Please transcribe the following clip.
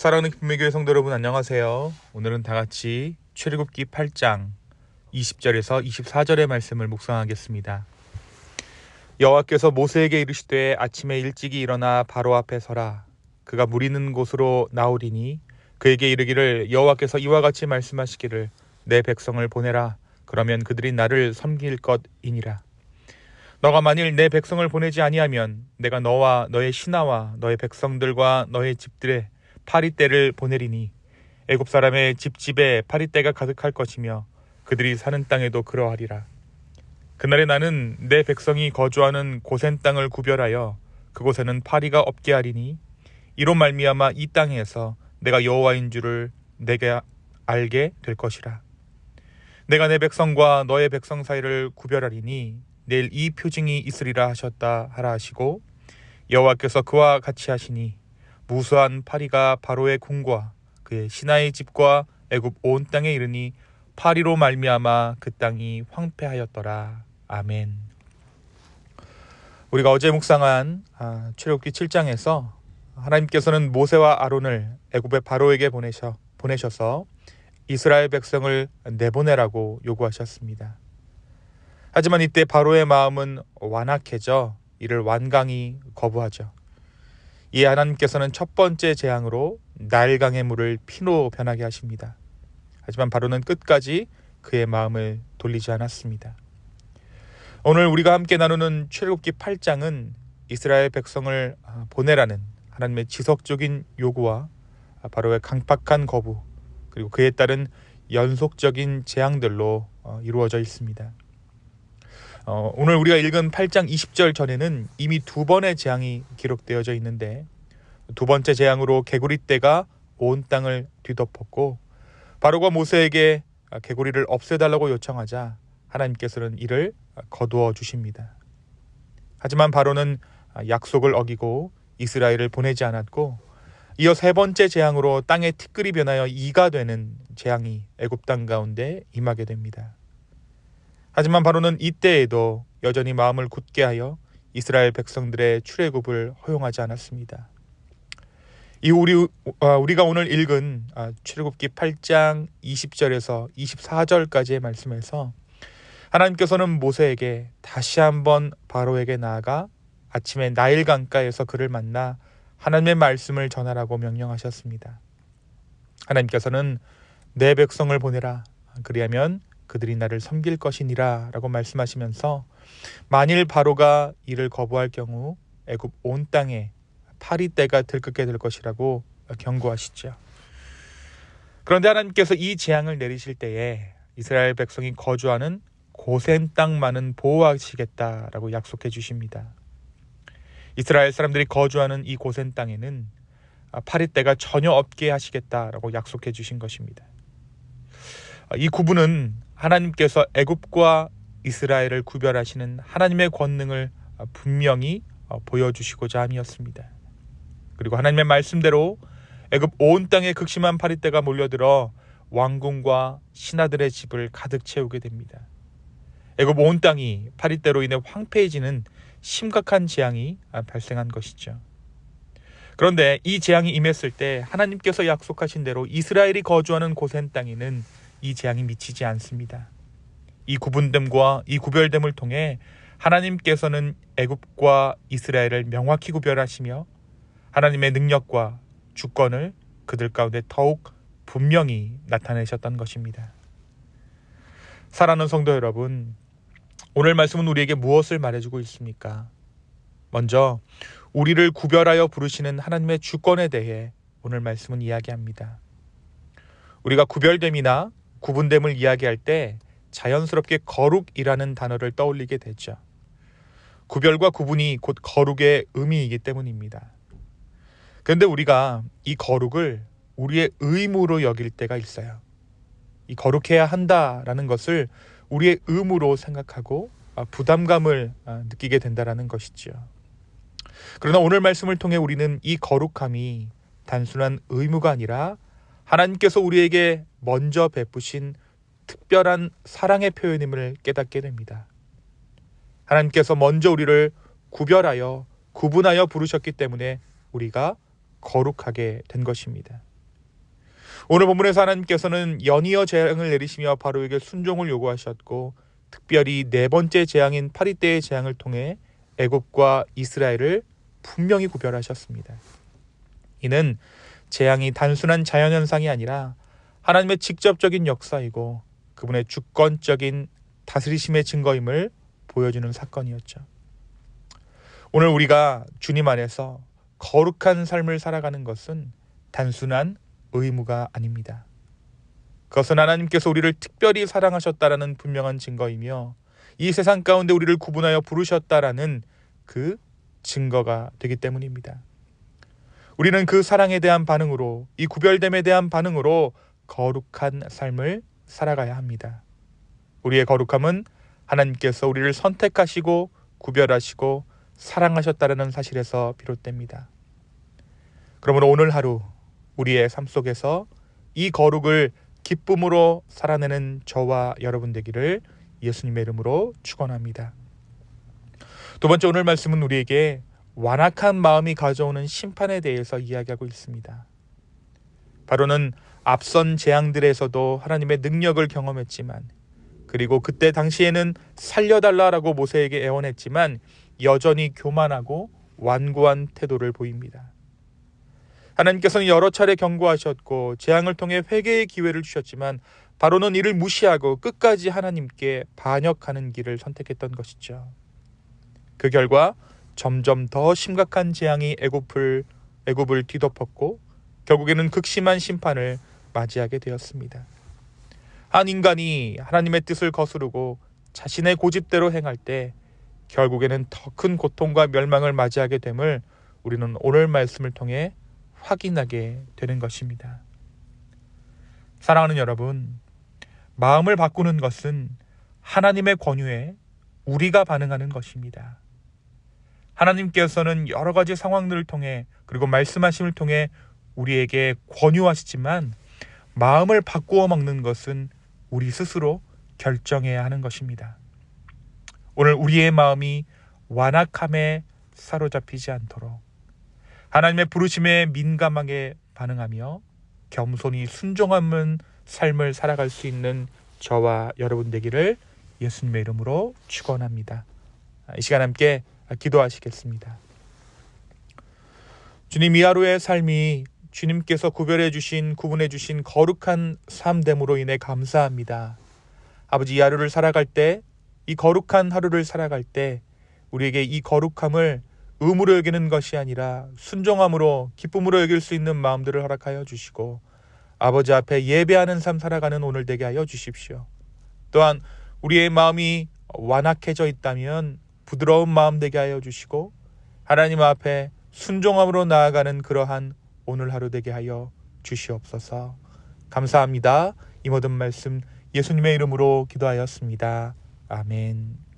사랑하는 김미교회 성도 여러분, 안녕하세요. 오늘은 다같이 출애굽기 8장 20절에서 24절의 말씀을 묵상하겠습니다. 여호와께서 모세에게 이르시되 아침에 일찍이 일어나 바로 앞에 서라. 그가 물 있는 곳으로 나오리니 그에게 이르기를 여호와께서 이와 같이 말씀하시기를 내 백성을 보내라. 그러면 그들이 나를 섬길 것이니라. 너가 만일 내 백성을 보내지 아니하면 내가 너와 너의 신하와 너의 백성들과 너의 집들에 파리떼를 보내리니 애굽 사람의 집집에 파리떼가 가득할 것이며 그들이 사는 땅에도 그러하리라. 그날에 나는 내 백성이 거주하는 고센 땅을 구별하여 그곳에는 파리가 없게 하리니 이로 말미암아 이 땅에서 내가 여호와인 줄을 내게 알게 될 것이라. 내가 내 백성과 너의 백성 사이를 구별하리니 내일 이 표징이 있으리라 하셨다 하라 하시고 여호와께서 그와 같이 하시니 무수한 파리가 바로의 궁과 그의 신하의 집과 애굽 온 땅에 이르니 파리로 말미암아 그 땅이 황폐하였더라. 아멘. 우리가 어제 묵상한 출애굽기 7장에서 하나님께서는 모세와 아론을 애굽의 바로에게 보내셔서 이스라엘 백성을 내보내라고 요구하셨습니다. 하지만 이때 바로의 마음은 완악해져 이를 완강히 거부하죠. 이에 하나님께서는 첫 번째 재앙으로 나일강의 물을 피로 변하게 하십니다. 하지만 바로는 끝까지 그의 마음을 돌리지 않았습니다. 오늘 우리가 함께 나누는 출애굽기 8장은 이스라엘 백성을 보내라는 하나님의 지속적인 요구와 바로의 강팍한 거부 그리고 그에 따른 연속적인 재앙들로 이루어져 있습니다. 오늘 우리가 읽은 8장 20절 전에는 이미 두 번의 재앙이 기록되어져 있는데 두 번째 재앙으로 개구리떼가 온 땅을 뒤덮었고 바로가 모세에게 개구리를 없애달라고 요청하자 하나님께서는 이를 거두어 주십니다. 하지만 바로는 약속을 어기고 이스라엘을 보내지 않았고 이어 세 번째 재앙으로 땅의 티끌이 변하여 이가 되는 재앙이 애굽 땅 가운데 임하게 됩니다. 하지만 바로는 이때에도 여전히 마음을 굳게 하여 이스라엘 백성들의 출애굽을 허용하지 않았습니다. 이후 우리가 오늘 읽은 출애굽기 8장 20절에서 24절까지의 말씀에서 하나님께서는 모세에게 다시 한번 바로에게 나아가 아침에 나일 강가에서 그를 만나 하나님의 말씀을 전하라고 명령하셨습니다. 하나님께서는 내 백성을 보내라. 그리하면 그들이 나를 섬길 것이니라 라고 말씀하시면서 만일 바로가 이를 거부할 경우 애굽 온 땅에 파리떼가 들끓게 될 것이라고 경고하시죠. 그런데 하나님께서 이 재앙을 내리실 때에 이스라엘 백성이 거주하는 고센 땅만은 보호하시겠다라고 약속해 주십니다. 이스라엘 사람들이 거주하는 이 고센 땅에는 파리떼가 전혀 없게 하시겠다라고 약속해 주신 것입니다. 이 구분은 하나님께서 애굽과 이스라엘을 구별하시는 하나님의 권능을 분명히 보여주시고자 함이었습니다. 그리고 하나님의 말씀대로 애굽 온 땅에 극심한 파리떼가 몰려들어 왕궁과 신하들의 집을 가득 채우게 됩니다. 애굽 온 땅이 파리떼로 인해 황폐해지는 심각한 재앙이 발생한 것이죠. 그런데 이 재앙이 임했을 때 하나님께서 약속하신 대로 이스라엘이 거주하는 고센 땅에는 이 재앙이 미치지 않습니다. 이 구분됨과 이 구별됨을 통해 하나님께서는 애굽과 이스라엘을 명확히 구별하시며 하나님의 능력과 주권을 그들 가운데 더욱 분명히 나타내셨던 것입니다. 사랑하는 성도 여러분, 오늘 말씀은 우리에게 무엇을 말해주고 있습니까? 먼저 우리를 구별하여 부르시는 하나님의 주권에 대해 오늘 말씀은 이야기합니다. 우리가 구별됨이나 구분됨을 이야기할 때 자연스럽게 거룩이라는 단어를 떠올리게 되죠. 구별과 구분이 곧 거룩의 의미이기 때문입니다. 그런데 우리가 이 거룩을 우리의 의무로 여길 때가 있어요. 이 거룩해야 한다라는 것을 우리의 의무로 생각하고 부담감을 느끼게 된다는 것이죠. 그러나 오늘 말씀을 통해 우리는 이 거룩함이 단순한 의무가 아니라 하나님께서 우리에게 먼저 베푸신 특별한 사랑의 표현임을 깨닫게 됩니다. 하나님께서 먼저 우리를 구별하여 구분하여 부르셨기 때문에 우리가 거룩하게 된 것입니다. 오늘 본문에서 하나님께서는 연이어 재앙을 내리시며 바로에게 순종을 요구하셨고, 특별히 네 번째 재앙인 파리떼의 재앙을 통해 애굽과 이스라엘을 분명히 구별하셨습니다. 이는 재앙이 단순한 자연현상이 아니라 하나님의 직접적인 역사이고 그분의 주권적인 다스리심의 증거임을 보여주는 사건이었죠. 오늘 우리가 주님 안에서 거룩한 삶을 살아가는 것은 단순한 의무가 아닙니다. 그것은 하나님께서 우리를 특별히 사랑하셨다라는 분명한 증거이며 이 세상 가운데 우리를 구분하여 부르셨다라는 그 증거가 되기 때문입니다. 우리는 그 사랑에 대한 반응으로, 이 구별됨에 대한 반응으로 거룩한 삶을 살아가야 합니다. 우리의 거룩함은 하나님께서 우리를 선택하시고 구별하시고 사랑하셨다는 사실에서 비롯됩니다. 그러므로 오늘 하루 우리의 삶 속에서 이 거룩을 기쁨으로 살아내는 저와 여러분 되기를 예수님의 이름으로 축원합니다. 두 번째, 오늘 말씀은 우리에게 완악한 마음이 가져오는 심판에 대해서 이야기하고 있습니다. 바로는 앞선 재앙들에서도 하나님의 능력을 경험했지만, 그리고 그때 당시에는 살려달라라고 모세에게 애원했지만 여전히 교만하고 완고한 태도를 보입니다. 하나님께서는 여러 차례 경고하셨고 재앙을 통해 회개의 기회를 주셨지만 바로는 이를 무시하고 끝까지 하나님께 반역하는 길을 선택했던 것이죠. 그 결과 점점 더 심각한 재앙이 애굽을 뒤덮었고 결국에는 극심한 심판을 맞이하게 되었습니다. 한 인간이 하나님의 뜻을 거스르고 자신의 고집대로 행할 때 결국에는 더 큰 고통과 멸망을 맞이하게 됨을 우리는 오늘 말씀을 통해 확인하게 되는 것입니다. 사랑하는 여러분, 마음을 바꾸는 것은 하나님의 권유에 우리가 반응하는 것입니다. 하나님께서는 여러 가지 상황들을 통해 그리고 말씀하심을 통해 우리에게 권유하시지만 마음을 바꾸어 먹는 것은 우리 스스로 결정해야 하는 것입니다. 오늘 우리의 마음이 완악함에 사로잡히지 않도록 하나님의 부르심에 민감하게 반응하며 겸손히 순종하는 삶을 살아갈 수 있는 저와 여러분 되기를 예수님의 이름으로 축원합니다. 이 시간 함께 기도하시겠습니다. 주님, 이 하루의 삶이 주님께서 구분해 주신 거룩한 삶됨으로 인해 감사합니다. 아버지, 이 하루를 살아갈 때, 이 거룩한 하루를 살아갈 때 우리에게 이 거룩함을 의무로 여기는 것이 아니라 순종함으로 기쁨으로 여길 수 있는 마음들을 허락하여 주시고 아버지 앞에 예배하는 삶 살아가는 오늘 되게 하여 주십시오. 또한 우리의 마음이 완악해져 있다면 부드러운 마음 되게 하여 주시고 하나님 앞에 순종함으로 나아가는 그러한 오늘 하루 되게 하여 주시옵소서. 감사합니다. 이 모든 말씀 예수님의 이름으로 기도하였습니다. 아멘.